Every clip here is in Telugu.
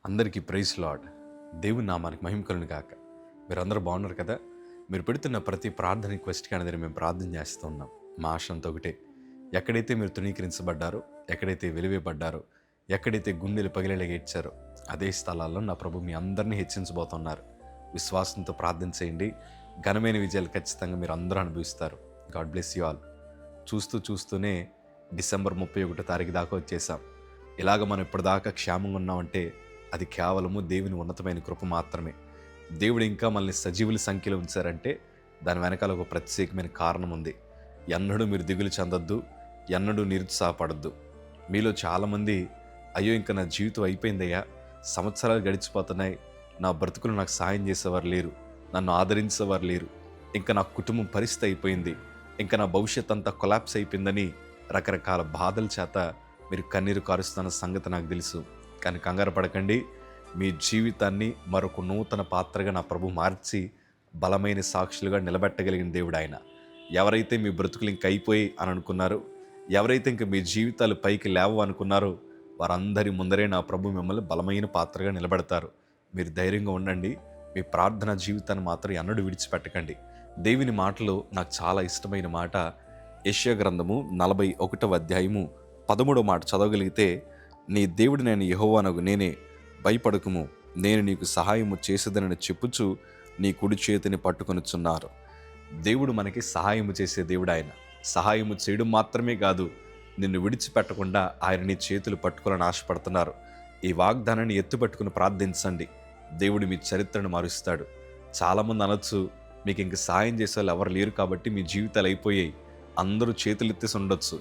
అందరికీ ప్రైజ్ లార్డ్. దేవుని నామానికి మహిమ కలుగును గాక. మీరందరూ బాగున్నారు కదా? మీరు పెడుతున్న ప్రతి ప్రార్థన రిక్వెస్ట్కి అనేది మేము ప్రార్థన చేస్తూ ఉన్నాం. మా ఆశ అంతా ఒకటే, ఎక్కడైతే మీరు తృణీకరించబడ్డారో, ఎక్కడైతే వెలివేయబడ్డారో, ఎక్కడైతే గుండెలు పగిలేలాగా ఏడ్చారో అదే స్థలాల్లో నా ప్రభు మీ అందరినీ హెచ్చించబోతున్నారు. విశ్వాసంతో ప్రార్థన చేయండి. ఘనమైన విజయాలు ఖచ్చితంగా మీరు అందరూ అనుభవిస్తారు. God bless you all. చూస్తూనే డిసెంబర్ 31 తారీఖు దాకా వచ్చేసాం. ఇలాగ మనం ఇప్పటిదాకా క్షేమంగా ఉన్నామంటే అది కేవలము దేవుని ఉన్నతమైన కృప మాత్రమే. దేవుడు ఇంకా మనల్ని సజీవుల సంఖ్యలో ఉంచారంటే దాని వెనకాల ఒక ప్రత్యేకమైన కారణం ఉంది. ఎన్నడూ మీరు దిగులు చెందొద్దు, ఎన్నడూ నిరుత్సాహపడద్దు. మీలో చాలామంది అయ్యో ఇంకా నా జీవితం అయిపోయిందయ్యా, సంవత్సరాలు గడిచిపోతున్నాయి, నా బ్రతుకులు నాకు సాయం చేసేవారు లేరు, నన్ను ఆదరించేవారు లేరు, ఇంకా నా కుటుంబం పరిస్థితి అయిపోయింది, ఇంకా నా భవిష్యత్ అంతా కొలాప్స్ అయిపోయిందని రకరకాల బాధల చేత మీరు కన్నీరు కారుస్తున్న సంగతి నాకు తెలుసు. కానీ కంగారు పడకండి. మీ జీవితాన్ని మరొక నూతన పాత్రగా నా ప్రభు మార్చి బలమైన సాక్షులుగా నిలబెట్టగలిగిన దేవుడు ఆయన. ఎవరైతే మీ బ్రతుకులు ఇంక అయిపోయి అని అనుకున్నారో, ఎవరైతే ఇంక మీ జీవితాలు పైకి లేవు అనుకున్నారో వారందరి ముందరే నా ప్రభు మిమ్మల్ని బలమైన పాత్రగా నిలబెడతారు. మీరు ధైర్యంగా ఉండండి. మీ ప్రార్థన జీవితాన్ని మాత్రం ఎన్నడూ విడిచిపెట్టకండి. దేవుని మాటలో నాకు చాలా ఇష్టమైన మాట యెషయా గ్రంథము 41వ అధ్యాయము 13వ మాట చదవగలిగితే, నీ దేవుడు నేను యెహోవానగు నేనే, భయపడకుము, నేను నీకు సహాయము చేసేదనని చెప్పుచు నీ కుడి చేతిని పట్టుకొనుచున్నారు. దేవుడు మనకి సహాయము చేసే దేవుడు ఆయన. సహాయము చేయడం మాత్రమే కాదు, నిన్ను విడిచిపెట్టకుండా ఆయన నీ చేతులు పట్టుకోవాలని ఆశపడుతున్నారు. ఈ వాగ్దానాన్ని ఎత్తుపట్టుకుని ప్రార్థించండి. దేవుడు మీ చరిత్రను మారుస్తాడు. చాలామంది అనొచ్చు, మీకు ఇంక సాయం చేసే వాళ్ళు ఎవరు లేరు కాబట్టి మీ జీవితాలు అయిపోయాయి. అందరూ చేతులు ఎత్తేసి ఉండొచ్చు.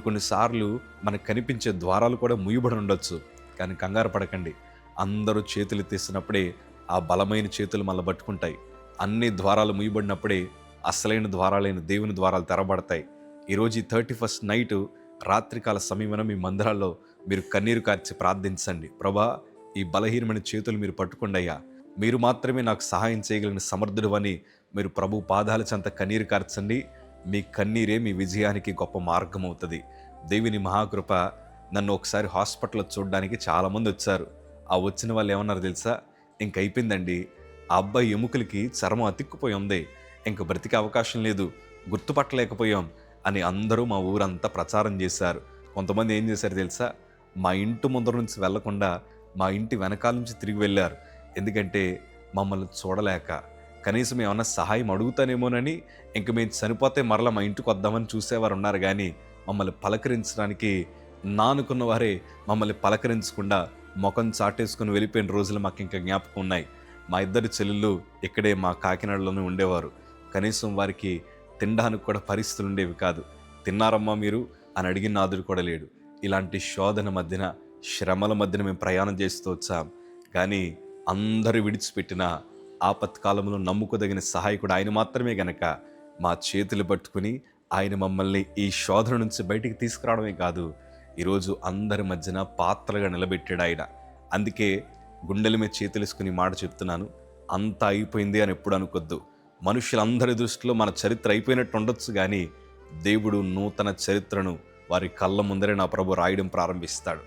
కొన్నిసార్లు మనకు కనిపించే ద్వారాలు కూడా ముయ్యబడి ఉండొచ్చు. కానీ కంగారు పడకండి. అందరూ చేతులు ఎత్తేసినప్పుడే ఆ బలమైన చేతులు మళ్ళీ పట్టుకుంటాయి. అన్ని ద్వారాలు ముయ్యబడినప్పుడే అసలైన ద్వారాలైన దేవుని ద్వారాలు తెరబడతాయి. ఈరోజు ఈ 31st నైట్ రాత్రికాల సమయమున మీ మందిరాల్లో మీరు కన్నీరు కార్చి ప్రార్థించండి. ప్రభా, ఈ బలహీనమైన చేతులు మీరు పట్టుకోండి అయ్యా, మీరు మాత్రమే నాకు సహాయం చేయగలిగిన సమర్థుడు అని మీరు ప్రభు పాదాల చెంత కన్నీరు కార్చండి. మీ కన్నీరే మీ విజయానికి గొప్ప మార్గం అవుతుంది. దేవుని మహాకృప. నన్ను ఒకసారి హాస్పిటల్లో చూడడానికి చాలామంది వచ్చారు. ఆ వచ్చిన వాళ్ళు ఏమన్నారు తెలుసా? ఇంక అయిపోయిందండి, ఆ అబ్బాయి ఎముకలకి చర్మం అతిక్కుపోయి ఉంది, ఇంక బ్రతికే అవకాశం లేదు, గుర్తుపట్టలేకపోయాం అని అందరూ మా ఊరంతా ప్రచారం చేశారు. కొంతమంది ఏం చేశారు తెలుసా? మా ఇంటి ముందర నుంచి వెళ్లకుండా మా ఇంటి వెనకాల నుంచి తిరిగి వెళ్ళారు. ఎందుకంటే మమ్మల్ని చూడలేక, కనీసం ఏమన్నా సహాయం అడుగుతానేమోనని, ఇంక మేము చనిపోతే మరలా మా ఇంటికి వద్దామని చూసేవారు ఉన్నారు. కానీ మమ్మల్ని పలకరించడానికి నానుకున్న వారే మమ్మల్ని పలకరించకుండా ముఖం చాటేసుకుని వెళ్ళిపోయిన రోజులు మాకు ఇంకా జ్ఞాపకం ఉన్నాయి. మా ఇద్దరు చెల్లెళ్ళు ఇక్కడే మా కాకినాడలోనే ఉండేవారు. కనీసం వారికి తినడానికి కూడా పరిస్థితులు ఉండేవి కాదు. తిన్నారమ్మా మీరు అని అడిగిన నాదుడు కూడా లేడు. ఇలాంటి శోధన మధ్యన, శ్రమల మధ్యన మేము ప్రయాణం చేస్తూ వచ్చాం. కానీ అందరూ విడిచిపెట్టిన ఆపత్కాలంలో నమ్ముకోదగిన సహాయకుడు ఆయన మాత్రమే గనక మా చేతులు పట్టుకుని ఆయన మమ్మల్ని ఈ శోధన నుంచి బయటికి తీసుకురావడమే కాదు, ఈరోజు అందరి మధ్యన పాత్రగా నిలబెట్టాడు ఆయన. అందుకే గుండెల మీద చేతులేసుకుని మాట చెప్తున్నాను, అంతా అయిపోయింది అని ఎప్పుడు అనుకోద్దు. మనుషులందరి దృష్టిలో మన చరిత్ర అయిపోయినట్టు ఉండొచ్చు, కానీ దేవుడు నూతన చరిత్రను వారి కళ్ళ ముందరే నా ప్రభు రాయడం ప్రారంభిస్తాడు.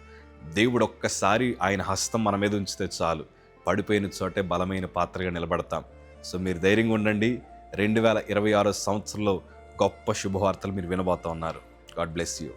దేవుడు ఒక్కసారి ఆయన హస్తం మన మీద ఉంచితే చాలు, పడిపోయిన చోటే బలమైన పాత్రగా నిలబడతాం. సో మీరు ధైర్యంగా ఉండండి. 2026 సంవత్సరంలో గొప్ప శుభవార్తలు మీరు వినబోతా ఉన్నారు. God bless you.